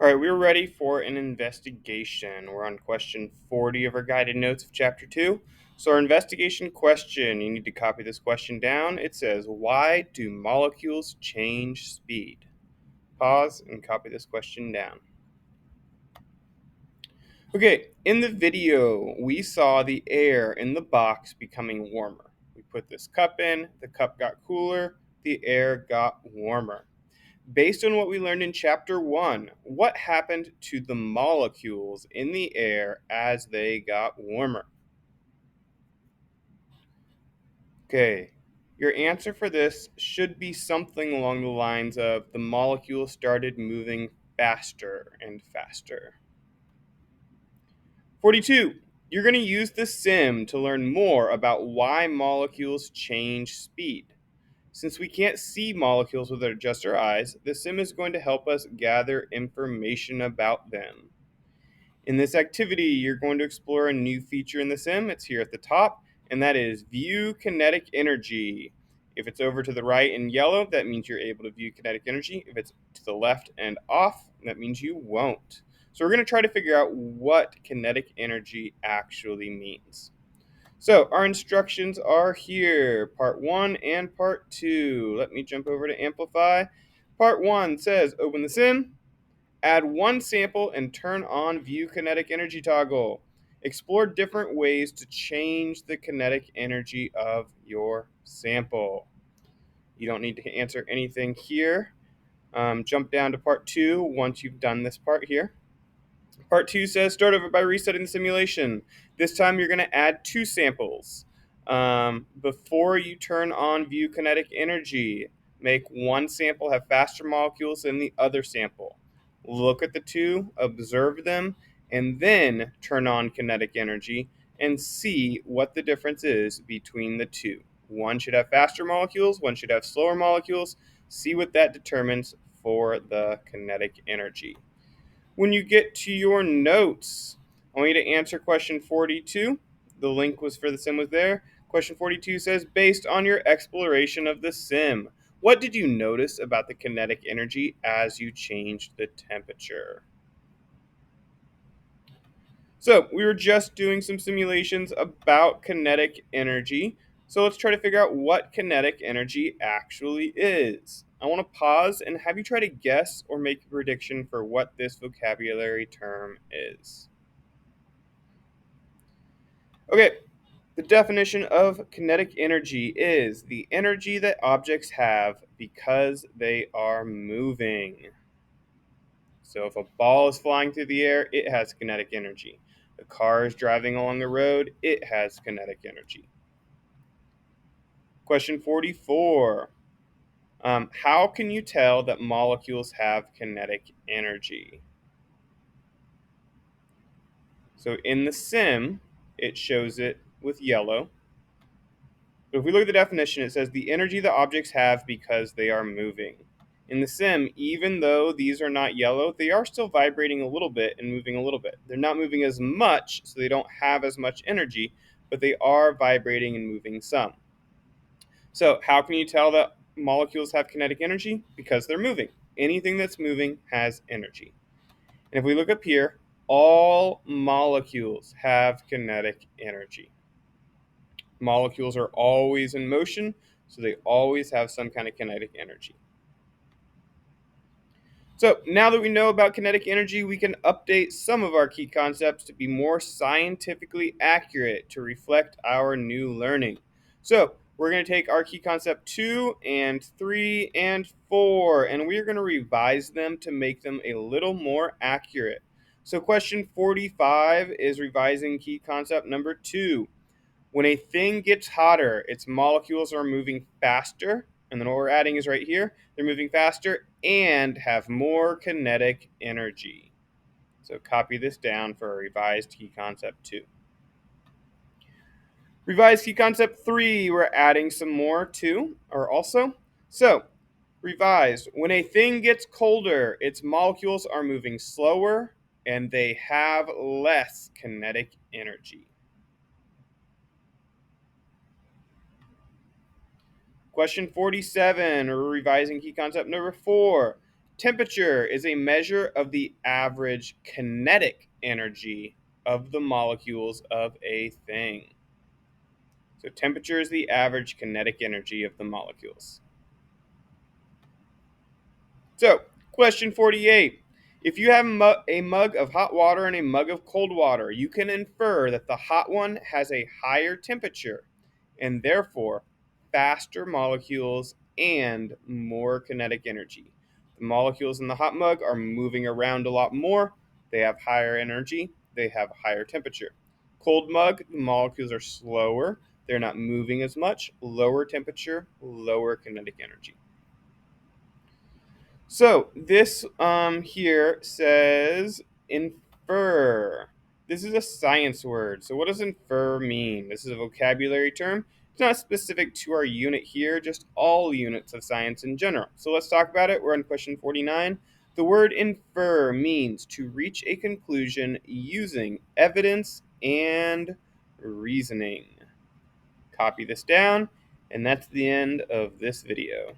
All right, we're ready for an investigation. We're on question 40 of our guided notes of chapter 2. So, our investigation question, you need to copy this question down. It says, why do molecules change speed? Pause and copy this question down. Okay, in the video, we saw the air in the box becoming warmer. We put this cup in, the cup got cooler, the air got warmer. Based on what we learned in chapter 1, what happened to the molecules in the air as they got warmer? Okay, your answer for this should be something along the lines of the molecules started moving faster and faster. 42. You're going to use the sim to learn more about why molecules change speed. Since we can't see molecules with just our eyes, the sim is going to help us gather information about them. In this activity, you're going to explore a new feature in the sim. It's here at the top, and that is view kinetic energy. If it's over to the right in yellow, that means you're able to view kinetic energy. If it's to the left and off, that means you won't. So we're going to try to figure out what kinetic energy actually means. So our instructions are here, part 1 and part 2. Let me jump over to Amplify. Part 1 says open the sim, add one sample and turn on view kinetic energy toggle. Explore different ways to change the kinetic energy of your sample. You don't need to answer anything here. Jump down to part 2 once you've done this part here. Part 2 says start over by resetting the simulation. This time you're going to add two samples. Before you turn on view kinetic energy, make one sample have faster molecules than the other sample. Look at the two, observe them, and then turn on kinetic energy and see what the difference is between the two. One should have faster molecules, one should have slower molecules. See what that determines for the kinetic energy. When you get to your notes, I want you to answer question 42. The link was for the sim was there. Question 42 says, based on your exploration of the sim, what did you notice about the kinetic energy as you changed the temperature? So we were just doing some simulations about kinetic energy. So let's try to figure out what kinetic energy actually is. I want to pause and have you try to guess or make a prediction for what this vocabulary term is. Okay, the definition of kinetic energy is the energy that objects have because they are moving. So if a ball is flying through the air, it has kinetic energy. A car is driving along the road, it has kinetic energy. Question 44. How can you tell that molecules have kinetic energy? So in the sim, it shows it with yellow. But if we look at the definition, it says the energy that objects have because they are moving. In the sim, even though these are not yellow, they are still vibrating a little bit and moving a little bit. They're not moving as much, so they don't have as much energy, but they are vibrating and moving some. So how can you tell that molecules have kinetic energy? Because they're moving. Anything that's moving has energy. And if we look up here, all molecules have kinetic energy. Molecules are always in motion, so they always have some kind of kinetic energy. So now that we know about kinetic energy, we can update some of our key concepts to be more scientifically accurate to reflect our new learning. So we're going to take our key concept 2 and 3 and 4, and we're going to revise them to make them a little more accurate. So question 45 is revising key concept number 2. When a thing gets hotter, its molecules are moving faster. And then what we're adding is right here. They're moving faster and have more kinetic energy. So copy this down for a revised key concept 2. Revised key concept 3, we're adding some more too, or also. So revised, when a thing gets colder, its molecules are moving slower and they have less kinetic energy. Question 47, we're revising key concept number 4. Temperature is a measure of the average kinetic energy of the molecules of a thing. So temperature is the average kinetic energy of the molecules. So, question 48. If you have a mug of hot water and a mug of cold water, you can infer that the hot one has a higher temperature and therefore faster molecules and more kinetic energy. The molecules in the hot mug are moving around a lot more. They have higher energy, they have higher temperature. Cold mug, the molecules are slower, they're not moving as much, lower temperature, lower kinetic energy. So this here says infer. This is a science word. So what does infer mean? This is a vocabulary term. It's not specific to our unit here, just all units of science in general. So let's talk about it. We're on question 49. The word infer means to reach a conclusion using evidence and reasoning. Copy this down, and that's the end of this video.